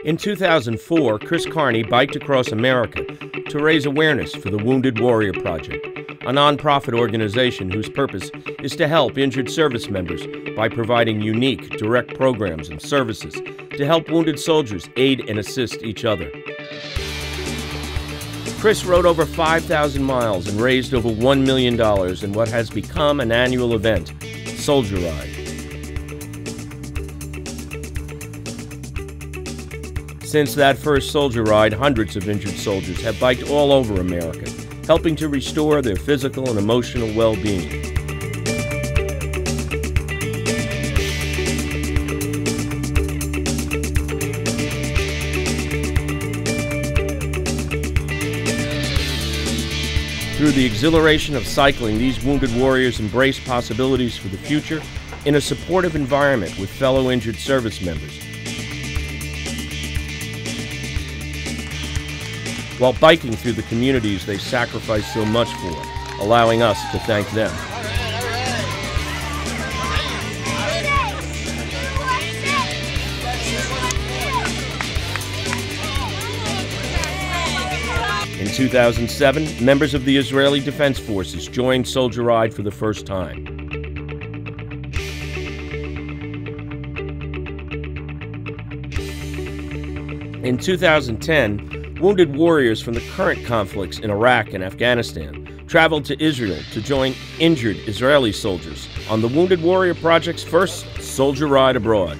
In 2004, Chris Carney biked across America to raise awareness for the Wounded Warrior Project, a nonprofit organization whose purpose is to help injured service members by providing unique, direct programs and services to help wounded soldiers aid and assist each other. Chris rode over 5,000 miles and raised over $1 million in what has become an annual event, Soldier Ride. Since that first Soldier Ride, hundreds of injured soldiers have biked all over America, helping to restore their physical and emotional well-being. Through the exhilaration of cycling, these wounded warriors embrace possibilities for the future in a supportive environment with fellow injured service members. While biking through the communities they sacrifice so much for, allowing us to thank them. In 2007, members of the Israeli Defense Forces joined Soldier Ride for the first time. In 2010, wounded warriors from the current conflicts in Iraq and Afghanistan traveled to Israel to join injured Israeli soldiers on the Wounded Warrior Project's first Soldier Ride abroad.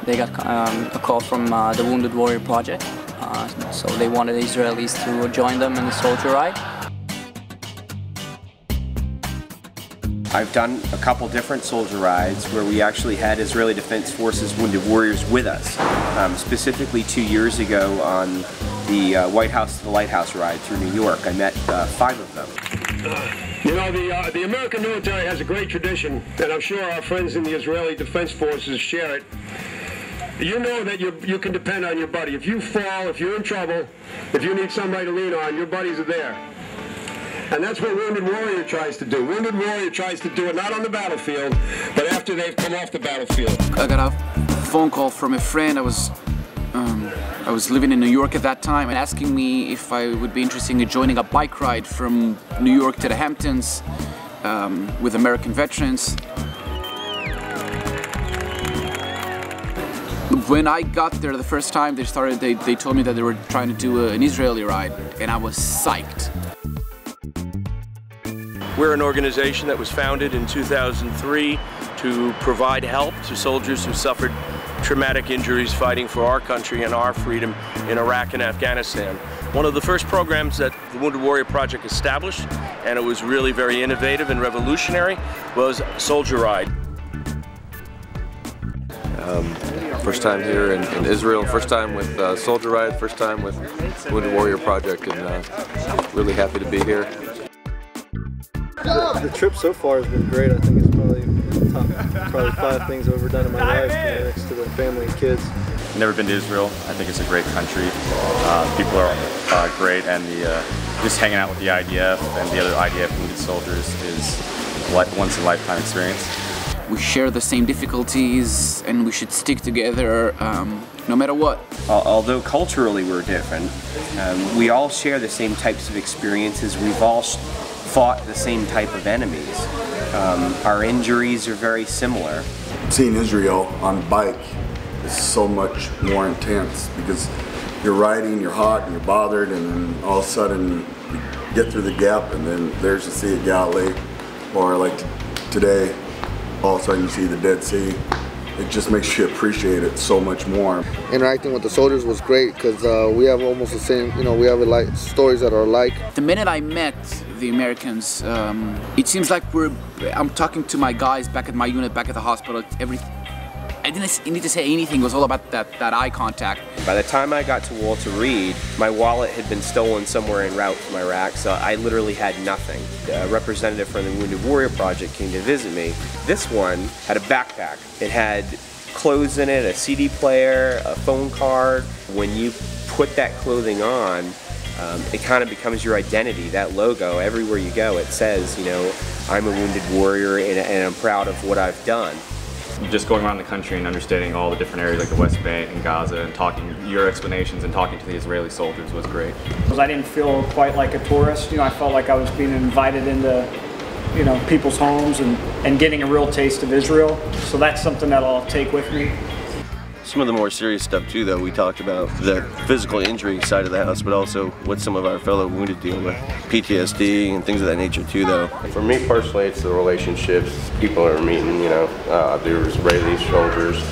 They got a call from the Wounded Warrior Project, so they wanted the Israelis to join them in the Soldier Ride. I've done a couple different Soldier Rides where we actually had Israeli Defense Forces Wounded Warriors with us. Specifically 2 years ago on the White House to the Lighthouse ride through New York. I met 5 of them. You know, the American military has a great tradition, and I'm sure our friends in the Israeli Defense Forces share it. You know that you can depend on your buddy. If you fall, if you're in trouble, if you need somebody to lean on, your buddies are there. And that's what Wounded Warrior tries to do. Wounded Warrior tries to do it not on the battlefield, but after they've come off the battlefield. I got a phone call from a friend. I was living in New York at that time, and asking me if I would be interested in joining a bike ride from New York to the Hamptons with American veterans. When I got there the first time, they told me that they were trying to do an Israeli ride, and I was psyched. We're an organization that was founded in 2003 to provide help to soldiers who suffered traumatic injuries fighting for our country and our freedom in Iraq and Afghanistan. One of the first programs that the Wounded Warrior Project established, and it was really very innovative and revolutionary, was Soldier Ride. First time here in Israel, first time with Soldier Ride, first time with Wounded Warrior Project, and really happy to be here. The trip so far has been great. I think it's probably the top 5 things I've ever done in my life, next to the family and kids. Never been to Israel. I think it's a great country. People are great, and just hanging out with the IDF and the other IDF wounded soldiers is once in a lifetime experience. We share the same difficulties, and we should stick together no matter what. Although culturally we're different, we all share the same types of experiences. We've all fought the same type of enemies. Our injuries are very similar. Seeing Israel on a bike is so much more intense because you're riding, you're hot, and you're bothered, and then all of a sudden you get through the gap, and then there's the Sea of Galilee, or like today, all of a sudden you see the Dead Sea. It just makes you appreciate it so much more. Interacting with the soldiers was great because we have almost the same, we have stories that are alike. The minute I met the Americans, it seems like I'm talking to my guys back at my unit, back at the hospital. I didn't need to say anything. It was all about that eye contact. By the time I got to Walter Reed, my wallet had been stolen somewhere en route from Iraq, so I literally had nothing. A representative from the Wounded Warrior Project came to visit me. This one had a backpack. It had clothes in it, a CD player, a phone card. When you put that clothing on, it kind of becomes your identity, that logo. Everywhere you go, it says, you know, I'm a wounded warrior and I'm proud of what I've done. Just going around the country and understanding all the different areas like the West Bank and Gaza and talking your explanations and talking to the Israeli soldiers was great. I didn't feel quite like a tourist. You know, I felt like I was being invited into, you know, people's homes and getting a real taste of Israel. So that's something that I'll take with me. Some of the more serious stuff too, though, we talked about the physical injury side of the house, but also what some of our fellow wounded deal with, PTSD and things of that nature too, though. For me personally, it's the relationships people are meeting, you know, the Israeli soldiers.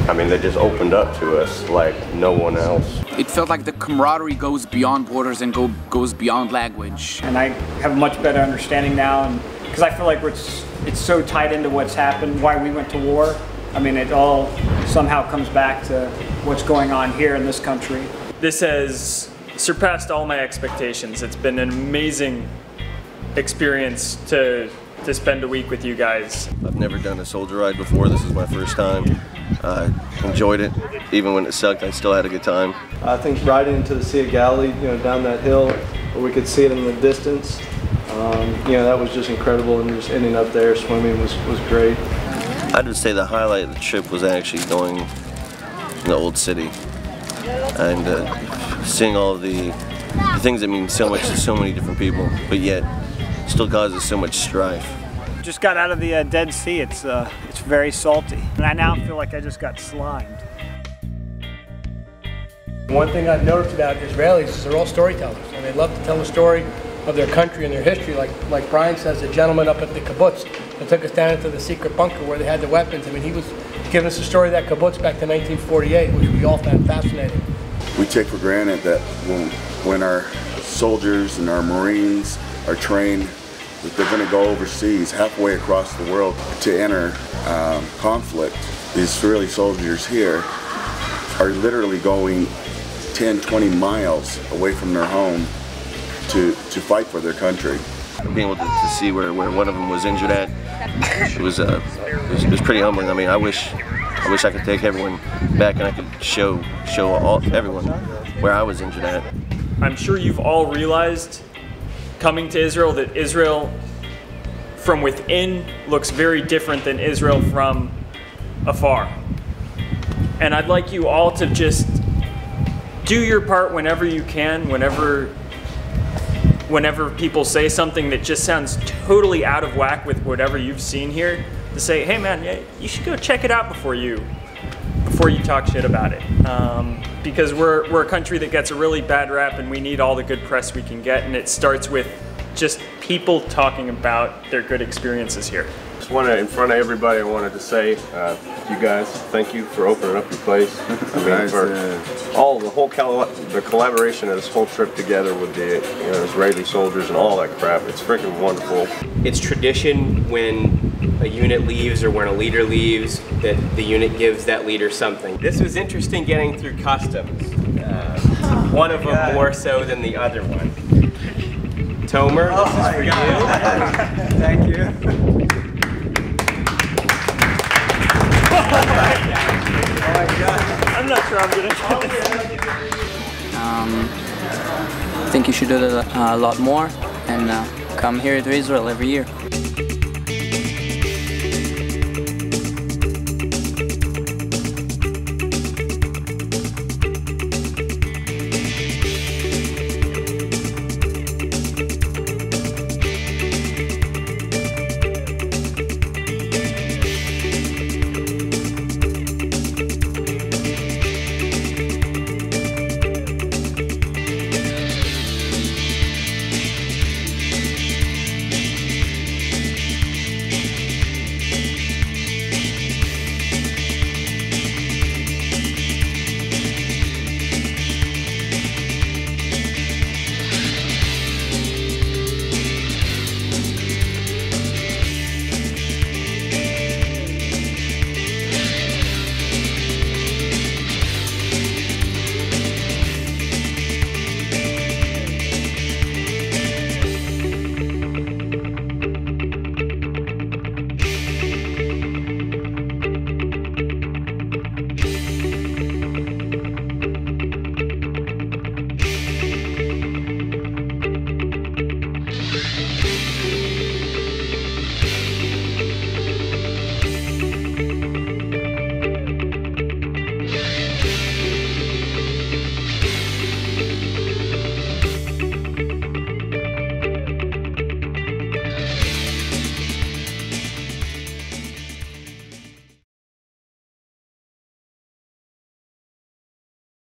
I mean, they just opened up to us like no one else. It felt like the camaraderie goes beyond borders and goes beyond language. And I have a much better understanding now, and because I feel like it's so tied into what's happened, why we went to war. I mean, it all somehow comes back to what's going on here in this country. This has surpassed all my expectations. It's been an amazing experience to spend a week with you guys. I've never done a soldier ride before. This is my first time. I enjoyed it. Even when it sucked, I still had a good time. I think riding into the Sea of Galilee, you know, down that hill where we could see it in the distance, you know, that was just incredible, and just ending up there swimming was great. I would say the highlight of the trip was actually going in the old city and seeing all of the things that mean so much to so many different people, but yet still causes so much strife. Just got out of the Dead Sea. It's very salty, and I now feel like I just got slimed. One thing I've noticed about Israelis is they're all storytellers, and they love to tell the story of their country and their history. Like Brian says, the gentleman up at the kibbutz that took us down into the secret bunker where they had the weapons. I mean, he was giving us the story of that kibbutz back to 1948, which we all found fascinating. We take for granted that when our soldiers and our Marines are trained, that they're going to go overseas, halfway across the world, to enter conflict. The Israeli soldiers here are literally going 10, 20 miles away from their home to fight for their country. Being able to see where one of them was injured at, it was pretty humbling. I mean, I wish I could take everyone back and I could show everyone where I was injured at. I'm sure you've all realized coming to Israel that Israel from within looks very different than Israel from afar. And I'd like you all to just do your part whenever you can, whenever people say something that just sounds totally out of whack with whatever you've seen here, to say, hey man, yeah, you should go check it out before you talk shit about it. Because we're a country that gets a really bad rap and we need all the good press we can get, and it starts with just people talking about their good experiences here. Just wanted, in front of everybody, I wanted to say, you guys, thank you for opening up your place. I mean, for the collaboration of this whole trip together with the Israeli soldiers and all that crap. It's freaking wonderful. It's tradition when a unit leaves or when a leader leaves that the unit gives that leader something. This was interesting getting through customs. One of them more so than the other one. Tomer, this is for you. Thank you. I'm not sure I'm gonna get this. I think you should do it a lot more and come here to Israel every year.